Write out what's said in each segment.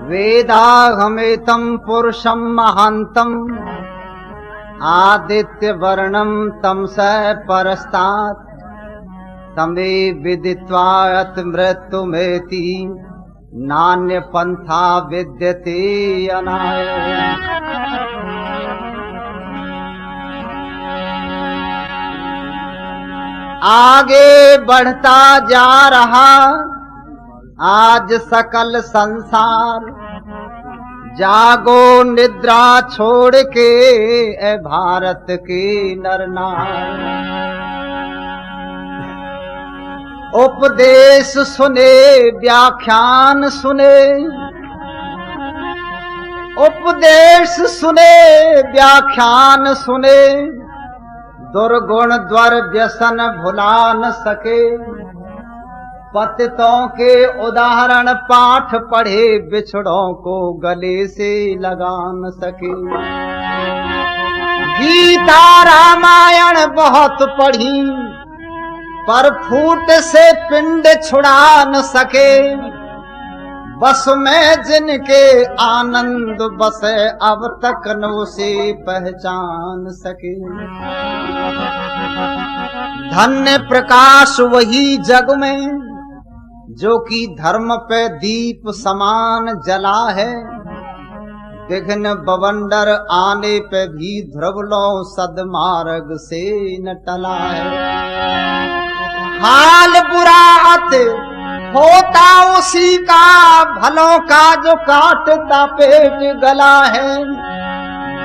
वेदाहमेतं पुरुषं महान्तम् आदित्य वर्णं तमसः परस्तात् तमे विदित्वा अत मृत्युमेति नान्य पंथा विद्यते अनाय। आगे बढ़ता जा रहा आज सकल संसार, जागो निद्रा छोड़ के ए भारत के नर नार। उपदेश सुने व्याख्यान सुने, उपदेश सुने व्याख्यान सुने, दुर्गुण द्वर व्यसन भुला न सके। पतितों के उदाहरण पाठ पढ़े, बिछड़ों को गले से लगा न सके। गीता रामायण बहुत पढ़ी, पर फूट से पिंड छुड़ा न सके। बस में जिनके आनंद बसे, अब तक न उसे पहचान सके। धन्य प्रकाश वही जग में, जो कि धर्म पे दीप समान जला है। विघ्न बवंडर आने पे भी ध्रुव लो, सदमार्ग से न टला है। हाल बुरा अत होता उसी का, भलों का जो काटता पेट गला है।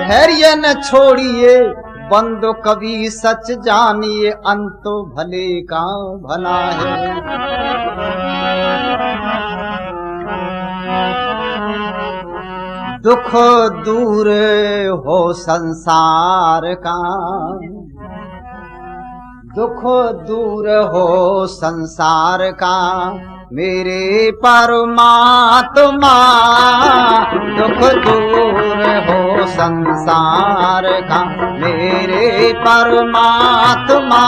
धैर्य न छोड़िए बंदो कभी सच जानिए, अंतो भले का भला है। दुख दूर हो संसार का, दुख दूर हो संसार का, मेरे परमात्मा। दुख दूर हो संसार का, मेरे परमात्मा।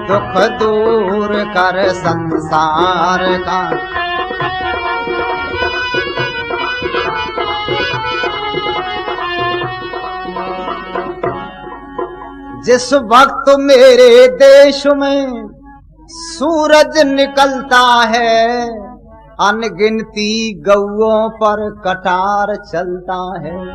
दुख दूर कर संसार का। जिस वक्त मेरे देश में सूरज निकलता है, अनगिनती गौओं पर कटार चलता है।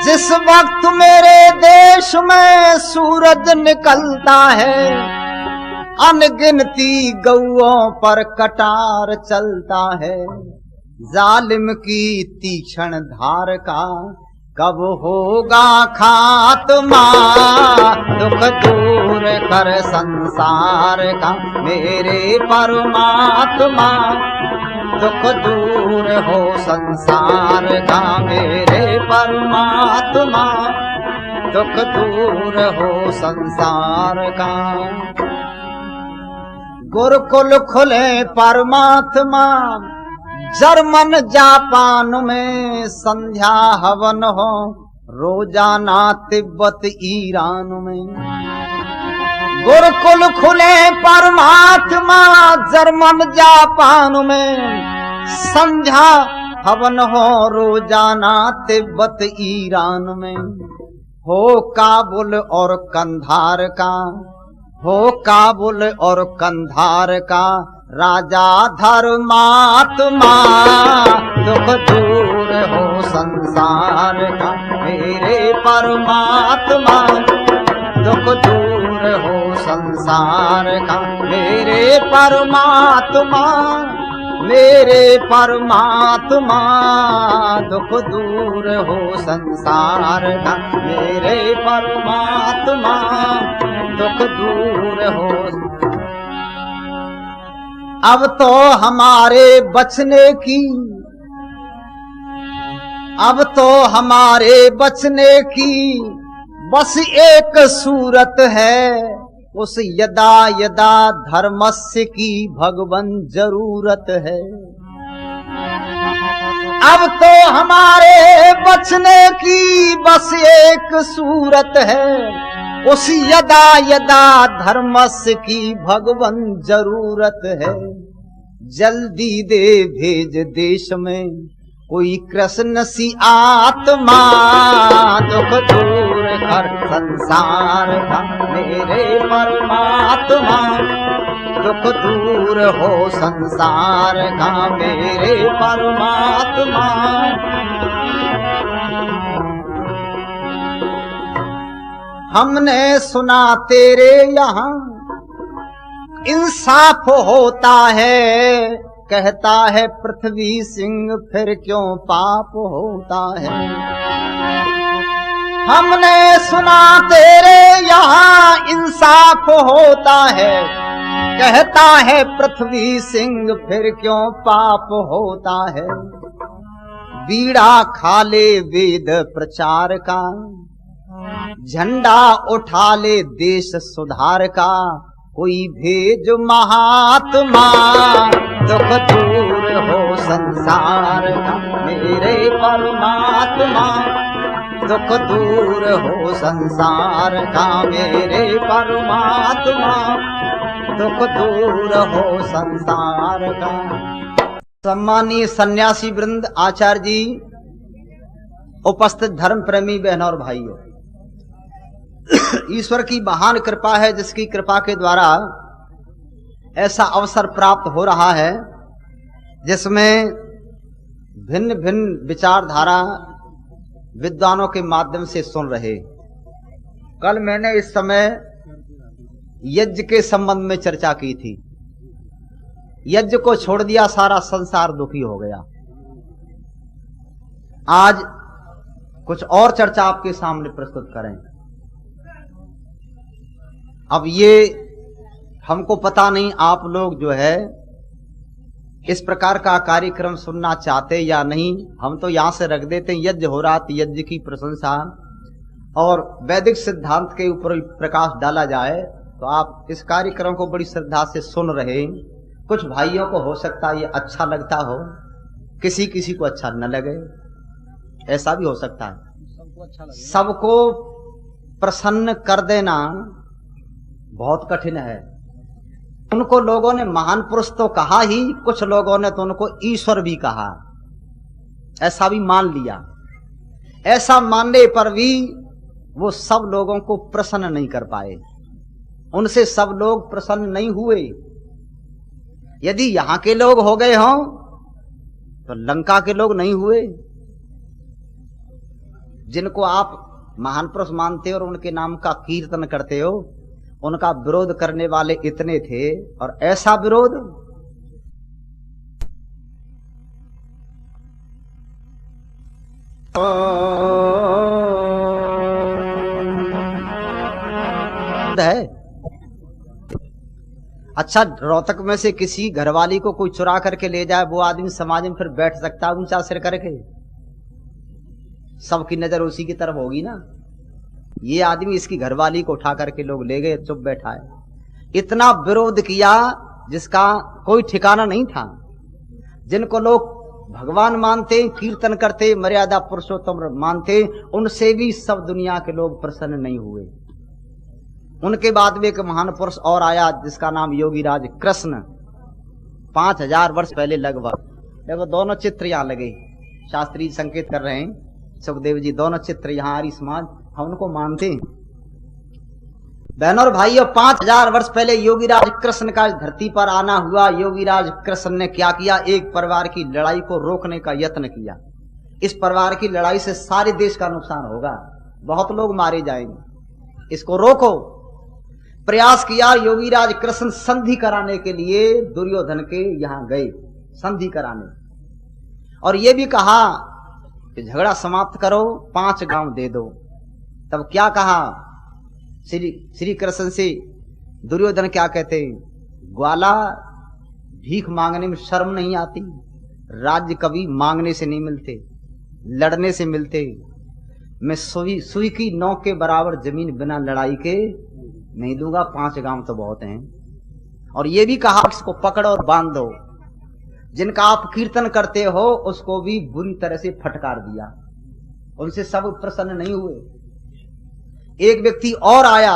जिस वक्त मेरे देश में सूरज निकलता है, अनगिनती गौओं पर कटार चलता है। जालिम की तीक्ष्ण धार का कब होगा खात्मा। दुख दूर कर संसार का, मेरे परमात्मा। दुख दूर हो संसार का, मेरे परमात्मा। दुख दूर हो संसार का। गुरुकुल खुले परमात्मा, जर्मन जापान में संध्या हवन हो, रोजाना तिब्बत ईरान में। गुरुकुल खुले परमात्मा, जर्मन जापान में संध्या हवन हो, रोजाना तिब्बत ईरान में। हो काबुल और कंधार का, हो काबुल और कंधार का राजा धर्मात्मा। दुख दूर हो संसार का, मेरे परमात्मा। दुख दूर हो संसार का, मेरे परमात्मा। मेरे परमात्मा। दुख दूर हो संसार का, मेरे परमात्मा। दुख दूर हो। अब तो हमारे बचने की, अब तो हमारे बचने की बस एक सूरत है। उस यदा यदा धर्मस्य की भगवन जरूरत है। अब तो हमारे बचने की बस एक सूरत है। उस यदा यदा धर्मस्य की भगवन जरूरत है। जल्दी दे भेज देश में कोई कृष्ण सी आत्मा, दुख दूर कर संसार का मेरे परमात्मा, दुख दूर हो संसार का मेरे परमात्मा। हमने सुना तेरे यहाँ इंसाफ होता है, कहता है पृथ्वी सिंह फिर क्यों पाप होता है। हमने सुना तेरे यहाँ इंसाफ होता है, कहता है पृथ्वी सिंह फिर क्यों पाप होता है। बीड़ा खाले वेद प्रचार का, झंडा उठा ले देश सुधार का, कोई भेज महात्मा, दुख दूर हो संसार का मेरे परमात्मा, दुख दूर हो संसार का मेरे परमात्मा, दुख दूर हो संसार का। सम्मानीय सन्यासी वृंद, आचार्य जी, उपस्थित धर्म प्रेमी बहनों और भाइयों, ईश्वर की महान कृपा है जिसकी कृपा के द्वारा ऐसा अवसर प्राप्त हो रहा है जिसमें भिन्न भिन्न विचारधारा विद्वानों के माध्यम से सुन रहे। कल मैंने इस समय यज्ञ के संबंध में चर्चा की थी। यज्ञ को छोड़ दिया, सारा संसार दुखी हो गया। आज कुछ और चर्चा आपके सामने प्रस्तुत करें। अब ये हमको पता नहीं आप लोग जो है इस प्रकार का कार्यक्रम सुनना चाहते या नहीं। हम तो यहां से रख देते हैं, यज्ञ हो रहा, यज्ञ की प्रशंसा और वैदिक सिद्धांत के ऊपर प्रकाश डाला जाए, तो आप इस कार्यक्रम को बड़ी श्रद्धा से सुन रहे। कुछ भाइयों को हो सकता है ये अच्छा लगता हो, किसी किसी को अच्छा न लगे, ऐसा भी हो सकता है। सबको प्रसन्न कर देना बहुत कठिन है। उनको लोगों ने महान पुरुष तो कहा ही, कुछ लोगों ने तो उनको ईश्वर भी कहा, ऐसा भी मान लिया। ऐसा मानने पर भी वो सब लोगों को प्रसन्न नहीं कर पाए, उनसे सब लोग प्रसन्न नहीं हुए। यदि यहां के लोग हो गए हों तो लंका के लोग नहीं हुए। जिनको आप महान पुरुष मानते हो और उनके नाम का कीर्तन करते हो, उनका विरोध करने वाले इतने थे, और ऐसा विरोध है। अच्छा, रोहतक में से किसी घरवाली को कोई चुरा करके ले जाए, वो आदमी समाज में फिर बैठ सकता है ऊंचा सिर करके? सबकी नजर उसी की तरफ होगी ना। ये आदमी इसकी घरवाली को उठा करके लोग ले गए, चुप बैठा है। इतना विरोध किया जिसका कोई ठिकाना नहीं था। जिनको लोग भगवान मानते, कीर्तन करते, मर्यादा पुरुषोत्तम मानते, उनसे भी सब दुनिया के लोग प्रसन्न नहीं हुए। उनके बाद में एक महान पुरुष और आया जिसका नाम योगीराज कृष्ण। 5000 वर्ष पहले लगभग। देखो दोनों चित्र यहाँ लगे, शास्त्री संकेत कर रहे हैं, सुखदेव जी, दोनों चित्र यहाँ आर्य समाज हम उनको मानते हैं। बहनों और भाइयों, 5000 वर्ष पहले योगीराज कृष्ण का इस धरती पर आना हुआ। योगीराज कृष्ण ने क्या किया? एक परिवार की लड़ाई को रोकने का यत्न किया। इस परिवार की लड़ाई से सारे देश का नुकसान होगा, बहुत लोग मारे जाएंगे, इसको रोको। प्रयास किया योगीराज कृष्ण संधि कराने के लिए दुर्योधन के यहां गए, संधि कराने, और यह भी कहा कि झगड़ा समाप्त करो, 5 गांव दे दो। तब क्या कहा श्री कृष्ण से दुर्योधन? क्या कहते? ग्वाला, भीख मांगने में शर्म नहीं आती? राज्य कभी मांगने से नहीं मिलते, लड़ने से मिलते। मैं सुई की नोक के बराबर जमीन बिना लड़ाई के नहीं दूंगा, 5 गांव तो बहुत हैं। और ये भी कहा इसको पकड़ो और बांध दो। जिनका आप कीर्तन करते हो उसको भी बुरी तरह से फटकार दिया। उनसे सब प्रसन्न नहीं हुए। एक व्यक्ति और आया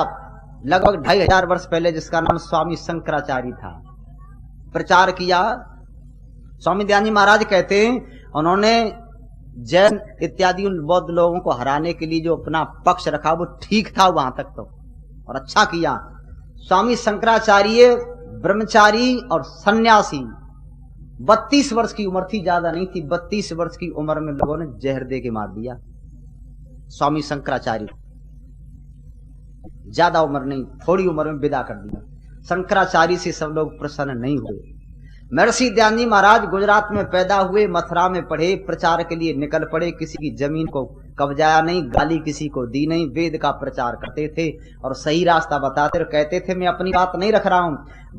लगभग 2500 वर्ष पहले, जिसका नाम स्वामी शंकराचार्य था। प्रचार किया स्वामी दयानंद महाराज कहते हैं, उन्होंने जैन इत्यादि उन बौद्ध लोगों को हराने के लिए जो अपना पक्ष रखा वो ठीक था वहां तक तो, और अच्छा किया। स्वामी शंकराचार्य ब्रह्मचारी और सन्यासी, 32 वर्ष की उम्र थी, ज्यादा नहीं थी, 32 वर्ष की उम्र में लोगों ने जहर दे के मार दिया स्वामी शंकराचार्य। ज्यादा उम्र नहीं, थोड़ी उम्र में विदा कर दिया। शंकराचार्य से सब लोग प्रसन्न नहीं हुए। महर्षि दयानंद महाराज गुजरात में पैदा हुए, मथुरा में पढ़े, प्रचार के लिए निकल पड़े, किसी की जमीन को कब्जाया नहीं, गाली किसी को दी नहीं, वेद का प्रचार करते थे और सही रास्ता बताते और कहते थे मैं अपनी बात नहीं रख रहा हूं,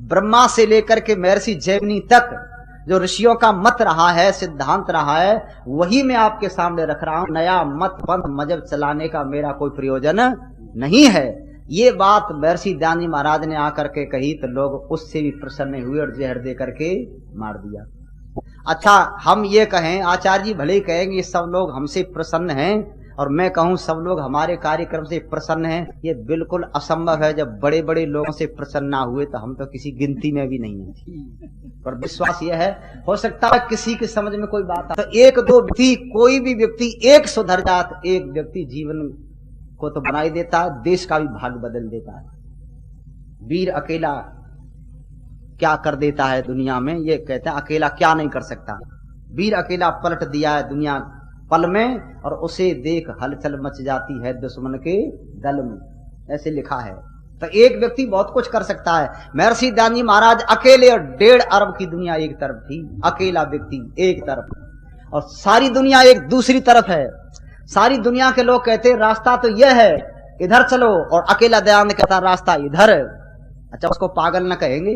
ब्रह्मा से लेकर के महर्षि जैमिनी तक जो ऋषियों का मत रहा है, सिद्धांत रहा है, वही मैं आपके सामने रख रहा हूं। नया मत पंथ मजहब चलाने का मेरा कोई प्रयोजन नहीं है। ये बात महर्षि दयानंद महाराज ने आकर के कही तो लोग उससे भी प्रसन्न हुए और जहर दे करके मार दिया। अच्छा, हम ये कहें, आचार्य जी भले ही कहेंगे ये सब लोग हमसे प्रसन्न हैं और मैं कहूं सब लोग हमारे कार्यक्रम से प्रसन्न हैं, ये बिल्कुल असंभव है। जब बड़े बड़े लोगों से प्रसन्न ना हुए तो हम तो किसी गिनती में भी नहीं है। पर विश्वास यह है, हो सकता है किसी के समझ में कोई बात तो एक दो व्यक्ति, कोई भी व्यक्ति एक सुधर जात, एक व्यक्ति जीवन को तो बना ही देता है, देश का भी भाग बदल देता है। वीर अकेला क्या कर देता है दुनिया में, ये कहते हैं अकेला क्या नहीं कर सकता। वीर अकेला पलट दिया है दुनिया पल में, और उसे देख हलचल मच जाती है दुश्मन के दल में, ऐसे लिखा है। तो एक व्यक्ति बहुत कुछ कर सकता है। महर्षि दयानंद महाराज अकेले, और 1.5 अरब की दुनिया एक तरफ थी, अकेला व्यक्ति एक तरफ, और सारी दुनिया एक दूसरी तरफ है। सारी दुनिया के लोग कहते रास्ता तो यह है, इधर चलो, और अकेला दयानंद कहता रास्ता इधर है। अच्छा, उसको पागल न कहेंगे?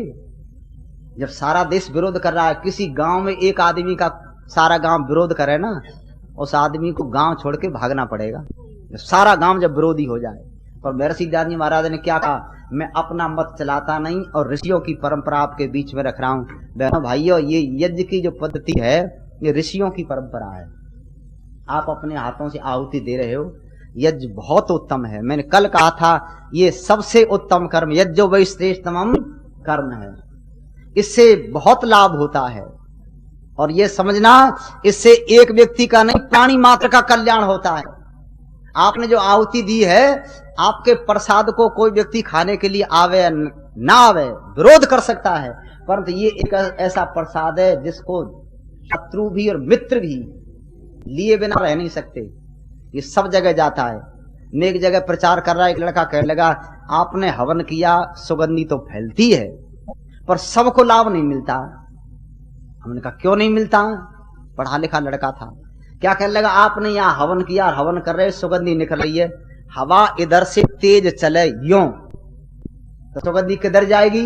जब सारा देश विरोध कर रहा है, किसी गांव में एक आदमी का सारा गांव विरोध करे ना, उस आदमी को गांव छोड़ के भागना पड़ेगा, सारा गांव जब विरोधी हो जाए। पर महर्षि दयानंद महाराज ने क्या कहा, मैं अपना मत चलाता नहीं और ऋषियों की परंपरा आपके बीच में रख रहा हूं। बहनों भाइयों, ये यज्ञ की जो पद्धति है ये ऋषियों की परंपरा है। आप अपने हाथों से आहुति दे रहे हो, यज्ञ बहुत उत्तम है। मैंने कल कहा था ये सबसे उत्तम कर्म, यज्ञो वै श्रेष्ठतमं कर्म है। इससे बहुत लाभ होता है, और ये समझना इससे एक व्यक्ति का नहीं, प्राणी मात्र का कल्याण होता है। आपने जो आहुति दी है, आपके प्रसाद को कोई व्यक्ति खाने के लिए आवे ना आवे, विरोध कर सकता है, परंतु ये एक ऐसा प्रसाद है जिसको शत्रु भी और मित्र भी लिए बिना रह नहीं सकते। ये सब जगह जाता है। मैं एक जगह प्रचार कर रहा, एक लड़का कहने लगा आपने हवन किया, सुगंधी तो फैलती है पर सबको लाभ नहीं मिलता। हमने कहा क्यों नहीं मिलता? पढ़ा लिखा लड़का था। क्या कहने लगा, आपने यहाँ हवन किया, हवन कर रहे, सुगंधी निकल रही है, हवा इधर से तेज चले यूं तो सुगंधी किधर जाएगी?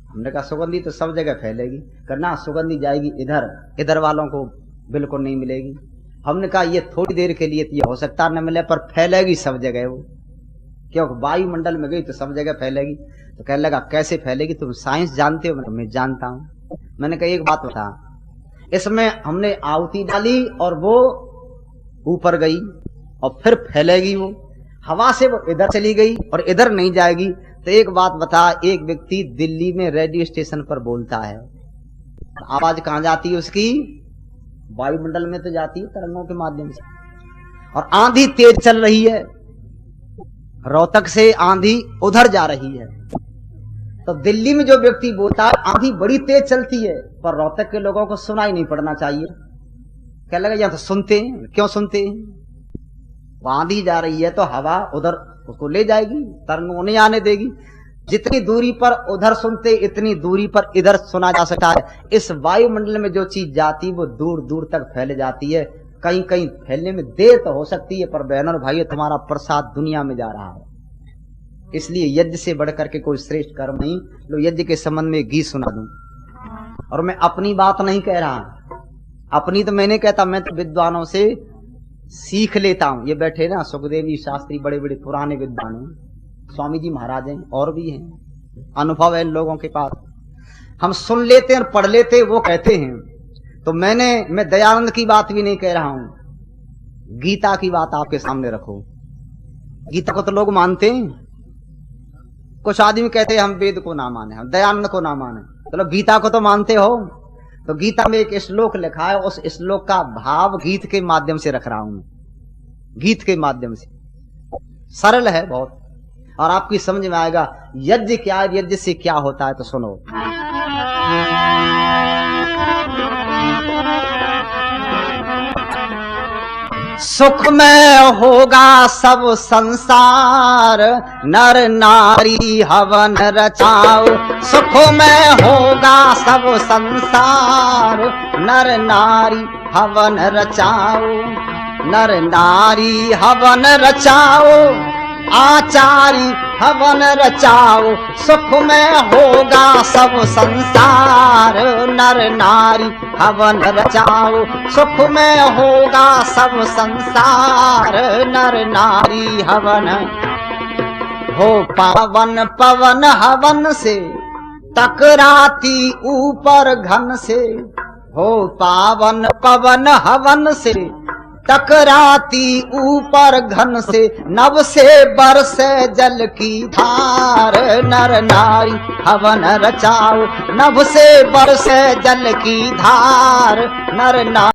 हमने कहा सुगंधी तो सब जगह फैलेगी। करना सुगंधी जाएगी इधर, इधर वालों को बिल्कुल नहीं मिलेगी। हमने कहा ये थोड़ी देर के लिए तो ये हो सकता न मिले, पर फैलेगी सब जगह वो, क्योंकि वायुमंडल में गई तो सब जगह फैलेगी। तो कहने लगा कैसे फैलेगी, तुम साइंस जानते हो? मैं जानता हूं। मैंने कहा एक बात बता, इसमें हमने आहुति डाली और वो ऊपर गई और फिर फैलेगी, वो हवा से वो इधर चली गई और इधर नहीं जाएगी। तो एक बात बता, एक व्यक्ति दिल्ली में रेडियो स्टेशन पर बोलता है, आवाज कहां जाती है उसकी? वायुमंडल में तो जाती है तरंगों के माध्यम से, और आंधी तेज चल रही है, रोहतक से आंधी उधर जा रही है। तो दिल्ली में जो व्यक्ति बोलता है आंधी बड़ी तेज चलती है, पर रोहतक के लोगों को सुनाई नहीं पड़ना चाहिए। क्या लगा, या तो सुनते हैं, क्यों सुनते हैं? वो आंधी जा रही है तो हवा उधर उसको ले जाएगी, तरंगों नहीं आने देगी। जितनी दूरी पर उधर सुनते, इतनी दूरी पर इधर सुना जा सकता है। इस वायुमंडल में जो चीज जाती वो दूर दूर तक फैल जाती है। कहीं कहीं फैलने में देर तो हो सकती है, पर बहनों और भाइयों तुम्हारा प्रसाद दुनिया में जा रहा है। इसलिए यज्ञ से बढ़कर के कोई श्रेष्ठ कर्म नहीं। लो यज्ञ के संबंध में गीत सुना दूं, और मैं अपनी बात नहीं कह रहा, अपनी तो मैंने कहता, मैं तो विद्वानों से सीख लेता हूं। ये बैठे ना सुखदेव जी शास्त्री, बड़े बड़े पुराने विद्वान हैं, स्वामी जी महाराज हैं, और भी हैं, अनुभव है इन लोगों के पास। हम सुन लेते हैं और पढ़ लेते, वो कहते हैं। तो मैं दयानंद की बात भी नहीं कह रहा हूं, गीता की बात आपके सामने रखो। गीता को तो लोग मानते हैं, कुछ आदमी कहते हैं हम वेद को ना माने, हम दयानंद को ना माने, चलो गीता को तो मानते हो। तो गीता में एक श्लोक लिखा है, उस श्लोक का भाव गीत के माध्यम से रख रहा हूं, गीत के माध्यम से। सरल है बहुत और आपकी समझ में आएगा यज्ञ क्या है, यज्ञ से क्या होता है। तो सुनो, सुख में होगा सब संसार, नर नारी हवन रचाओ। सुख में होगा सब संसार, नर नारी हवन रचाओ। नर नारी हवन रचाओ, आचारी हवन रचाओ। सुख में होगा सब संसार, नर नारी हवन रचाओ। सुख में होगा सब संसार, नर नारी हवन। हो पावन पवन हवन से, टकराती ऊपर घन से। हो पावन पवन हवन से, टकराती ऊपर घन से। नभ से बरसे जल की धार, नर नारी हवन रचाओ। नभ से बरसे जल की धार, नर नारी